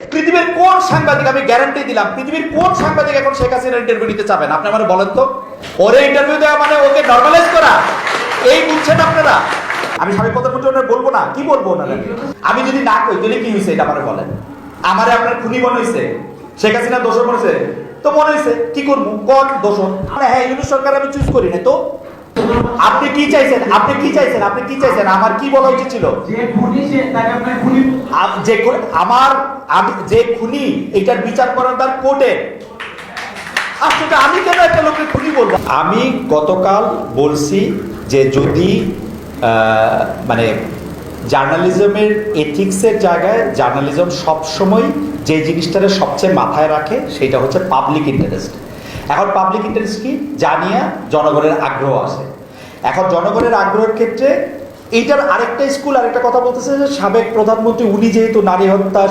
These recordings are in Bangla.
পৃথিবীর কোন সাংবাদিক, আমি গ্যারান্টি দিলাম, পৃথিবীর কোন সাংবাদিক এখন শেখ হাসিনার ইন্টারভিউ নিতে চাবেন? আপনি আমাকে বলেন তো। ওরে ইন্টারভিউ দেওয়া মানে ওকে নরমালাইজ করা, এই বুঝছেন আপনারা? আমি সাবেক প্রধানমন্ত্রী ওনার বলবো না, কি বলবো ওনারা? আমি যদি না কই তাহলে কি হয়েছে এটা আমারে বলেন। আমারে আপনার খুনি মনে হয়েছে, শেখ হাসিনা দোষর মনে হয়েছে তো মনে হয়েছে, কি করবো কোন দোষর? হ্যাঁ, ইউনিট সরকার আমি চুজ করি না তো। আপনি কি চাইছেন? আপনি কি চাইছেন? আপনি কি চাইছেন? আমার কি বলা উচিত ছিল? আমার আমি যে খুনি এটার বিচার করার তার কোর্টে। আসলে আমি কেন একটা লোককে খুনি বলবো? আমি গতকাল বলছি যে যদি মানে জার্নালিজমের এথিক্সের জায়গায় জার্নালিজম সবসময় যে জিনিসটারে সবচেয়ে মাথায় রাখে সেটা হচ্ছে পাবলিক ইন্টারেস্ট। এখন পাবলিক ইন্টারেস্ট কি জানিয়া জনগণের আগ্রহ আছে। এখন জনগণের আগ্রহের ক্ষেত্রে এইটার আরেকটা স্কুল আরেকটা কথা বলতেছে যে সাবেক প্রধানমন্ত্রী উনি যেহেতু নারী হত্যা,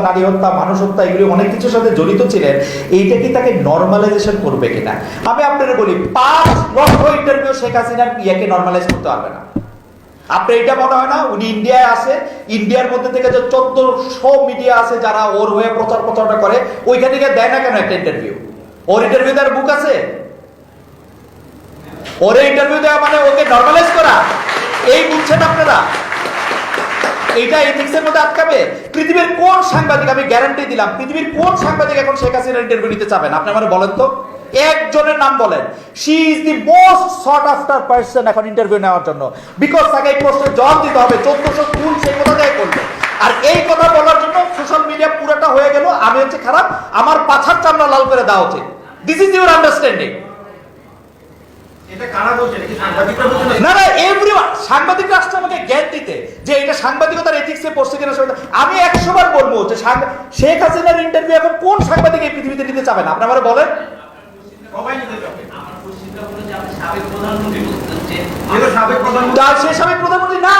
নারী হত্যা, মানুষ হত্যা এগুলি অনেক কিছুর সাথে জড়িত ছিলেন, এইটা কি তাকে নর্মালাইজেশন করবে কিনা? আমি আপনাদের বলি 5 লক্ষ ইন্টারভিউ শেখ হাসিনার ইয়াকে নর্মালাইজ করতে পারবে না। আপনার এটা মনে হয় না উনি ইন্ডিয়ায় আসে, ইন্ডিয়ার মধ্যে থেকে যে 1400 মিডিয়া আছে যারা ওর হয়ে প্রচারটা করে, ওইখান থেকে দেয় না কেন একটা ইন্টারভিউ? ওর ইন্টারভিউ দেওয়ার বুক আছে? ওরে ইন্টারভিউ দেওয়া মানে ওকে নরমালাইজ করা, এই বুঝছেন আপনারা? এইটা এথিক্সের মধ্যে আটকাবে? পৃথিবীর কোন সাংবাদিক, আমি গ্যারান্টি দিলাম, পৃথিবীর কোন সাংবাদিক এখন শেখ হাসিনার ইন্টারভিউ নিতে চাবেন? আপনি আমাকে বলেন তো, একজনের নাম বলেন। She is the most thought after person এখন ইন্টারভিউ নেওয়ার জন্য, বিকজ তাকে এই প্রশ্নের জবাব দিতে হবে। 1400 খুন সেই কথা যায় করবে, আর এই কথা বলার জন্য সোশ্যাল মিডিয়া পুরোটা হয়ে গেল আমি হচ্ছে খারাপ, আমার পাছার চামড়া লাল করে দেওয়া উচিত। This is your understanding. না না, এভরিওয়ান, সাংবাদিকরা আসছে আমাকে জ্ঞান দিতে যে এটা সাংবাদিকতার এথিক্সে পড়ছে কিনা। আমি 100 বার বলবো যে শেখ হাসিনার ইন্টারভিউ এখন কোন সাংবাদিক এই পৃথিবীতে নিতে চাবেন? আপনি আমারে বলেন। সে সাবেক প্রধানমন্ত্রী না।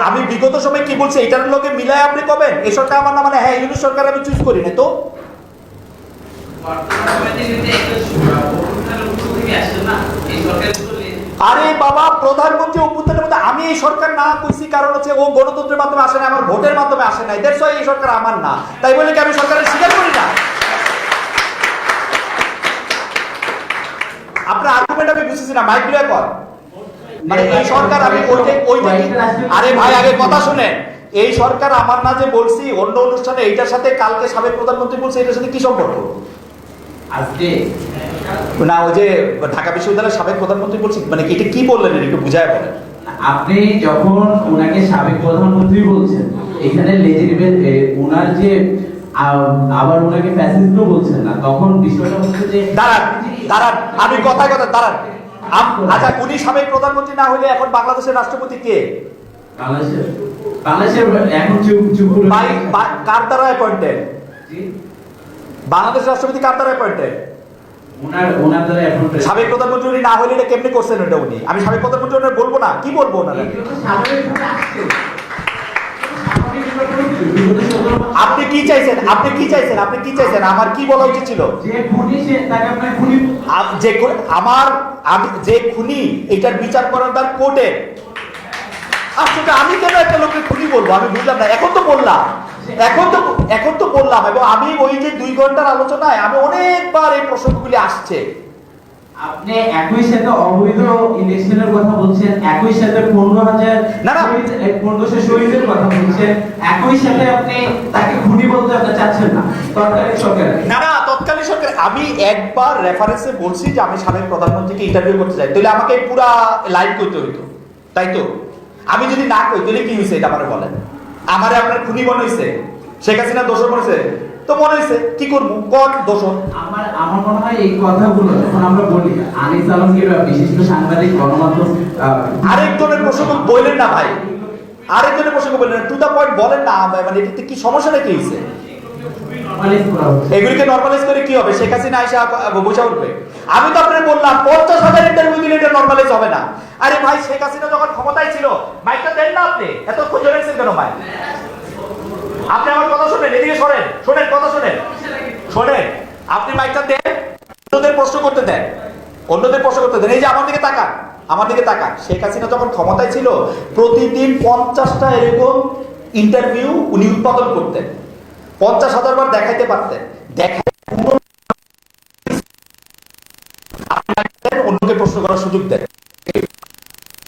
আমি বিগত সময় কি বলছি এটার লোকে মিলায় আপনি কবেন এই সরকার আমার না? মানে হ্যাঁ, ইউনিট সরকার আমি চুজ করি না তো। আরে বাবা, প্রধানমন্ত্রী অভ্যুত্থানের মধ্যে আমি এই সরকার না কইছি কারণ হচ্ছে ও গণতন্ত্রের মাধ্যমে আসে না, আমার ভোটের মাধ্যমে আসে নাই। দ্যাটস হোয়াই এই সরকার আমার না। তাই বলে কি আমি সরকারের স্বীকার করি না? আপনার আর্গুমেন্ট আমি বুঝতেছি না, মাইক গুলো কর। মানে এই সরকার আমি আরে ভাই আগে কথা শুনেন, এই সরকার আমার না যে বলছি অন্য অনুষ্ঠানে এইটার সাথে কালকে সাবেক প্রধানমন্ত্রী বলছে এটার সাথে কি সম্পর্ক? আজকে না, ওই যে ঢাকা বিশ্ববিদ্যালয়ের সাবেক প্রধানমন্ত্রী বলছি, মানে এটা কি বললেন একটু বুঝায় বলেন। আপনি যখন ওনাকে সাবেক প্রধানমন্ত্রী বলছেন, এখানে ওনার যে আবার ওনাকে ফ্যাসিস্টও বলছেন না, তখন বিষয়টা হচ্ছে যে দাঁড়ান আমি কথায় কথা দাঁড়ান। আচ্ছা, উনি সাবেক প্রধানমন্ত্রী না হলে এখন বাংলাদেশের রাষ্ট্রপতি কে? বাংলাদেশের এখন কার দ্বারা অ্যাপয়েন্টেড? বাংলাদেশের রাষ্ট্রপতি কার দ্বারা অ্যাপয়েন্টেড? ওনার দ্বারা অ্যাপয়েন্টেড। সাবেক প্রধানমন্ত্রী উনি না হলে এটা কেমনে করছেন এটা উনি? আমি সাবেক প্রধানমন্ত্রী ওনার বলবো না, কি বলবো ওনারা? আপনি কি চাইছেন? আপনি কি চাইছেন? আপনি কি চাইছেন? আমার কি বলা উচিত ছিল? যে খুনি এটার বিচার করার তার কোর্টে। আসলে আমি কেন একটা লোককে খুনি বলবো? আমি বুঝলাম না। এখন তো বললাম এবং আমি ওই যে 2 ঘন্টার আলোচনায় আমি অনেকবার এই প্রসঙ্গগুলি আসছে। আপনি একই সাথে অবৈধ ইলেকশনের কথা বলছেন, একই সাথে 15,000 শহীদের কথা বলছেন, একই সাথে আপনি তাকে খুনি বলতে আপনি চাচ্ছেন না তৎকালীন সরকার। না, তৎকালীন সরকার আমি একবার রেফারেন্সে বলছি যে আমি সাবেক প্রধানমন্ত্রীকে ইন্টারভিউ করতে চাই, তাহলে আমাকে পুরা লাইভ করতে হইতো, তাই তো? আমি যদি না কই তাহলে কি হয়েছে এটা আমারে বলেন। আমারে আপনার খুনি মনে হয়েছে, শেখ হাসিনা দোষর মনে হয়েছে তো মনে হয়েছে, কি করবো কোন দোষর? আমার মনে হয় এই কথাগুলো যখন আমরা বলি আনিস আলমগীর বিশিষ্ট সাংবাদিক গণমাধ্যম আরেকজনের প্রসঙ্গ বললেন না ভাই, আরেকজনের প্রসঙ্গ বললেন না, টু দা পয়েন্ট বলেন না। মানে এটাতে কি সমস্যাটা কি হয়েছে? এগুলিকে নরমালাইজ করে কি হবে? শেখ হাসিনা আইসা বসে উঠবে? আমি তো আপনাকে বললাম 50,000 ইন্টারভিউ দিলে এটা নরমালাইজ হবে না। আরে ভাই, শেখ হাসিনা যখন ক্ষমতায় ছিল মাইকটা দেন না আপনি, এত খুঁজে রেখেছেন কেন মাইক? আপনি আমার কথা শুনেন, এদিকে শোনেন কথা শোনেন। আপনি মাইকটা দেন, প্রশ্ন করতে দেন। অন্যদের প্রশ্ন করতে দেন। এই যে আমার দিকে তাকান, আমার দিকে তাকান। শেখ হাসিনা যখন ক্ষমতায় ছিল প্রতিদিন 50টা এরকম ইন্টারভিউ উনি উৎপাদন করতেন, 50,000 বার দেখাইতে পারতেন। দেখায় অন্যকে প্রশ্ন করার সুযোগ দেন।